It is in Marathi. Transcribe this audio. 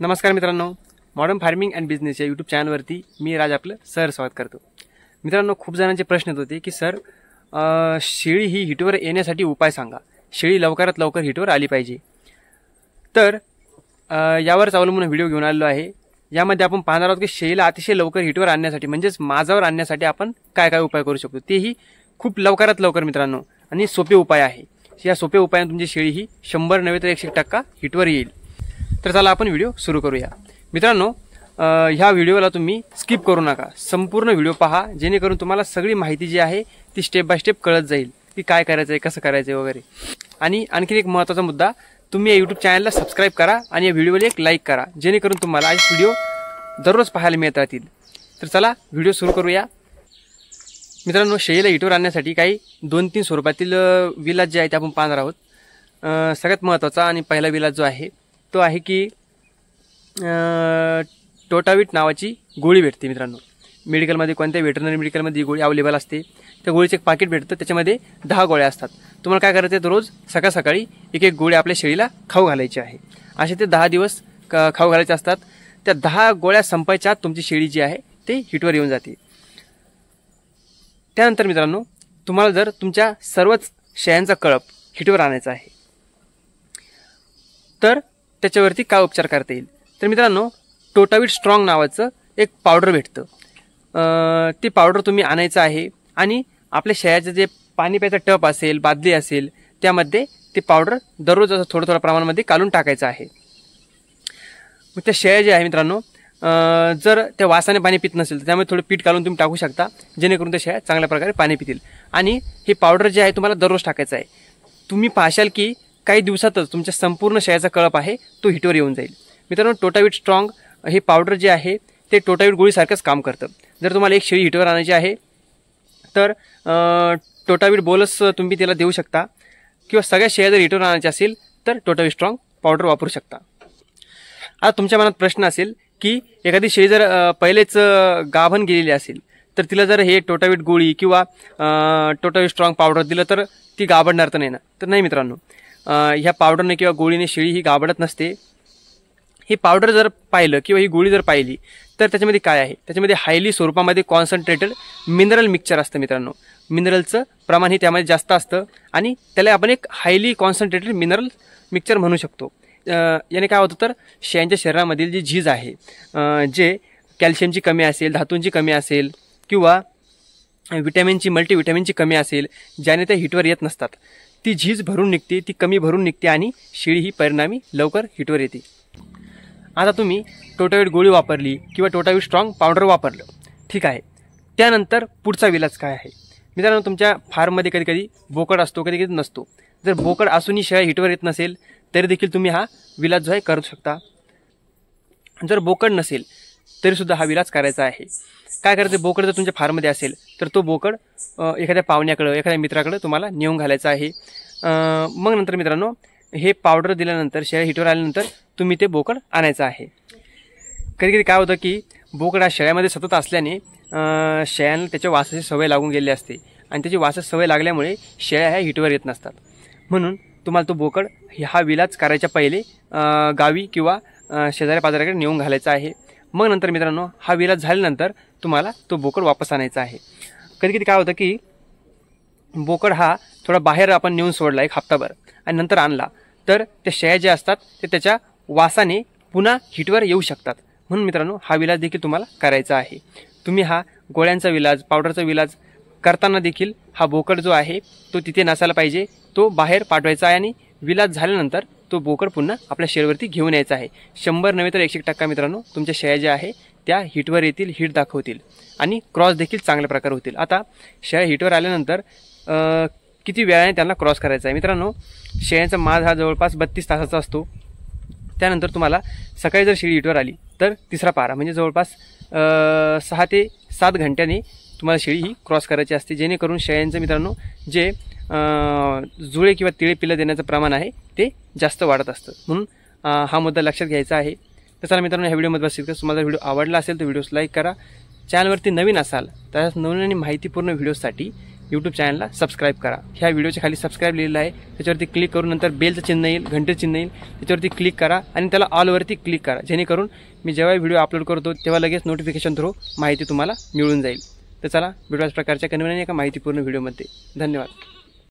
नमस्कार मित्रांनो, मॉडर्न फार्मिंग अँड बिझनेस या यूट्यूब चॅनलवरती मी राज आपलं स्वागत करतो। मित्रांनो, खूप जणांचे प्रश्न येत होते की सर शेळी ही हिटवर येण्यासाठी उपाय सांगा, शेळी लवकरात लवकर हिटवर आली पाहिजे। तर यावरच अवलंबून व्हिडिओ घेऊन आलेलो आहे। यामध्ये आपण पाहणार आहोत की शेळीला अतिशय लवकर हिटवर आणण्यासाठी म्हणजेच माझावर आणण्यासाठी आपण काय काय उपाय करू शकतो, तेही खूप लवकरात लवकर मित्रांनो, आणि सोपे उपाय आहे। या सोपे उपायाने तुमची शेळी ही 100 नव्हे तर 101% हिटवर येईल। तर चला आपण व्हिडिओ सुरू करूया। मित्रांनो, ह्या व्हिडिओला तुम्ही स्किप करू नका, संपूर्ण व्हिडिओ पहा, जेणेकरून तुम्हाला सगळी माहिती जी आहे ती स्टेप बाय स्टेप कळत जाईल की काय करायचं आहे, कसं करायचं आहे वगैरे। आणि आणखी एक महत्त्वाचा मुद्दा, तुम्ही या यूट्यूब चॅनलला सबस्क्राइब करा आणि या व्हिडिओला एक लाईक करा, जेणेकरून तुम्हाला आज व्हिडिओ दररोज पाहायला मिळत राहतील। तर चला व्हिडिओ सुरू करूया। मित्रांनो, शेळीला हिटवर आणण्यासाठी काही 2-3 स्वरूपातील विलाज जे आहे ते आपण पाहणार आहोत। सगळ्यात महत्त्वाचा आणि पहिला विलाज जो आहे तो आहे की टोटाविट नावाची गोळी भेटते। मित्रांनो, मेडिकलमध्ये कोणत्या वेटरनरी मेडिकलमध्ये ही गोळी अवेलेबल असते। त्या गोळीचं एक पाकिट भेटतं, त्याच्यामध्ये 10 गोळ्या असतात। तुम्हाला काय करायचं आहे, रोज सकाळ सकाळी एक गोळी आपल्या शेळीला खाऊ घालायची आहे। असे ते 10 दिवस खाऊ घालायचे असतात। त्या 10 गोळ्या संपायच्या आत तुमची शेळी जी आहे ते हिटवर येऊन जाते। त्यानंतर मित्रांनो, तुम्हाला जर तुमच्या सर्वच शेळ्यांचा कळप हिटवर आणायचा आहे तर त्याच्यावरती काय उपचार करता येईल। तर मित्रांनो, टोटाविट स्ट्रॉंग नावाचं एक पावडर भेटतं। ती पावडर तुम्ही आणायचं आहे आणि आपल्या शेळ्याचं जे पाणी प्यायचा टप असेल, बादली असेल, त्यामध्ये ते पावडर दररोज असं थोडं प्रमाणामध्ये काढून टाकायचं आहे। मग त्या शेळ्या जे आहे मित्रांनो, जर त्या वासाने पाणी पित नसेल तर त्यामध्ये थोडं पीठ काढून तुम्ही टाकू शकता, जेणेकरून त्या शेळ्या चांगल्या प्रकारे पाणी पितील। आणि हे पावडर जे आहे तुम्हाला दररोज टाकायचं आहे। तुम्ही पाहशाल की काही दिवसातच तुमच्या संपूर्ण शेळ्याचा कळप आहे तो हिटवर येऊन जाईल। मित्रांनो, टोटाविट स्ट्रॉंग हे पावडर जे आहे ते टोटाविट गोळीसारखंच काम करतं। जर तुम्हाला एक शेळी हिटवर आणायची आहे तर टोटाविट बोलस तुम्ही त्याला देऊ शकता, किंवा सगळ्या शेळ्या जर हिटवर आणायच्या असेल तर टोटाविट स्ट्रॉंग पावडर वापरू शकता। आता तुमच्या मनात प्रश्न असेल की एखादी शेळी जर पहिलेच गाभण गेलेली असेल तर तिला जर हे टोटाविट गोळी किंवा टोटाविट स्ट्रॉंग पावडर दिलं तर ती गाभणणार तर नाही ना? तर नाही मित्रांनो, ह्या पावडरने किंवा गोळीने शेळी ही गाभणत नसते। ही पावडर जर पाहिलं किंवा ही गोळी जर पाहिली तर त्याच्यामध्ये काय आहे, त्याच्यामध्ये हायली स्वरूपामध्ये कॉन्सन्ट्रेटेड मिनरल मिक्सचर असतं। मित्रांनो, मिनरलचं प्रमाण ही त्यामध्ये जास्त असतं आणि त्याला आपण एक हायली कॉन्सन्ट्रेटेड मिनरल मिक्सचर म्हणू शकतो। याने काय होतं तर शेळ्यांच्या शरीरामधील जी झीज आहे, जे कॅल्शियमची कमी असेल, धातूंची कमी असेल किंवा विटॅमिनची मल्टीविटॅमिनची कमी असेल, ज्याने त्या हिटवर येत नसतात, ती झीज भरून निघते, ती कमी भरून निघते आणि शेळी ही परिणामी लवकर हिटवर येते। आता तुम्ही टोटाविट गोळी वापरली किंवा टोटाविट स्ट्रॉंग पावडर वापरलं, ठीक आहे। त्यानंतर पुढचा विलाज काय आहे मित्रांनो, तुमच्या फार्ममध्ये कधी कधी बोकड असतो, कधी कधी नसतो। जर बोकड असूनही शेळ्या हिटवर येत नसेल तरी देखील तुम्ही हा विलाज जो आहे करू शकता। जर बोकड नसेल तरीसुद्धा हा विलाज करायचा आहे। काय करायचं, बोकड जर तुमच्या फार्ममध्ये असेल तर तो बोकड एखाद्या पाहुण्याकडं, एखाद्या मित्राकडं तुम्हाला नेऊन घालायचा आहे। मग नंतर मित्रांनो, हे पावडर दिल्यानंतर शेळ्या हिटवर आल्यानंतर तुम्ही ते बोकड आणायचं आहे। कधी कधी काय होतं की बोकड हा शेळ्यामध्ये सतत असल्याने शेळ्यांना त्याच्या वासाची सवय लागून गेलेली असते आणि त्याची वासाची सवय लागल्यामुळे शेळ्या ह्या हिटवर येत नसतात। म्हणून तुम्हाला तो बोकड हा विलाज करायच्या पहिले गावी किंवा शेजाऱ्या पाजाऱ्याकडे नेऊन घालायचा आहे। मग नंतर मित्रांनो, हा विलाज झाल्यानंतर तुम्हाला तो बोकड वापस आणायचा आहे। कधी कधी काय होतं की बोकड हा थोडा बाहेर आपण नेऊन सोडला एक हप्ताभर आणि नंतर आणला तर त्या शेळ्या ज्या असतात ते त्याच्या वासाने पुन्हा हिटवर येऊ शकतात। म्हणून मित्रांनो, हा विलाज देखील तुम्हाला करायचा आहे। तुम्ही हा गोळ्यांचा विलाज, पावडरचा विलाज करताना देखील हा बोकड जो आहे तो तिथे नसायला पाहिजे, तो बाहेर पाठवायचा आहे आणि विलाज झाल्यानंतर तो बोकड पुन्हा आपल्या शेळीवरती घेऊन यायचा आहे। 100 नव्हे तर 101% मित्रांनो, तुमच्या शेळ्या ज्या आहे त्या हिटवर येतील, हिट दाखवतील आणि क्रॉस देखील चांगल्या प्रकारे होतील। आता शेळ्या हिटवर आल्यानंतर किती वेळाने त्यांना क्रॉस करायचा आहे मित्रांनो, शेळ्यांचा माज हा जवळपास 32 तासाचा असतो। त्यानंतर तुम्हाला सकाळी जर शेळी हिटवर आली तर तिसरा पारा म्हणजे जवळपास 6 ते 7 घंट्याने तुम्हाला शेळी ही क्रॉस करायची असते, जेणेकरून शेळ्यांचं मित्रांनो जे जुळे किंवा तिळे पिलं देण्याचं प्रमाण आहे ते जास्त वाढत असतं। म्हणून हा मुद्दा लक्षात घ्यायचा आहे। तर चला मित्रांनो, ह्या व्हिडिओमध्ये बस इतकंच। तुम्हाला व्हिडिओ आवडला असेल तर व्हिडिओस लाईक करा, चॅनलवरती नवीन असाल तर नवीन आणि माहितीपूर्ण व्हिडिओसाठी यूट्यूब चॅनलला सबस्क्राईब करा. ह्या व्हिडिओच्या खाली सबस्क्राईब लिहिलेलं आहे, त्याच्यावरती क्लिक करून नंतर बेलचं चिन्ह येईल, घंटेचं चिन्ह येईल, त्याच्यावरती क्लिक करा आणि त्याला ऑलवरती क्लिक करा, जेणेकरून मी जेव्हा व्हिडिओ अपलोड करतो तेव्हा लगेच नोटिफिकेशन थ्रू माहिती तुम्हाला मिळून जाईल. तर चला भेटू अशा प्रकारच्या कन्व्हिनियंट एका माहितीपूर्ण व्हिडिओमध्ये. धन्यवाद.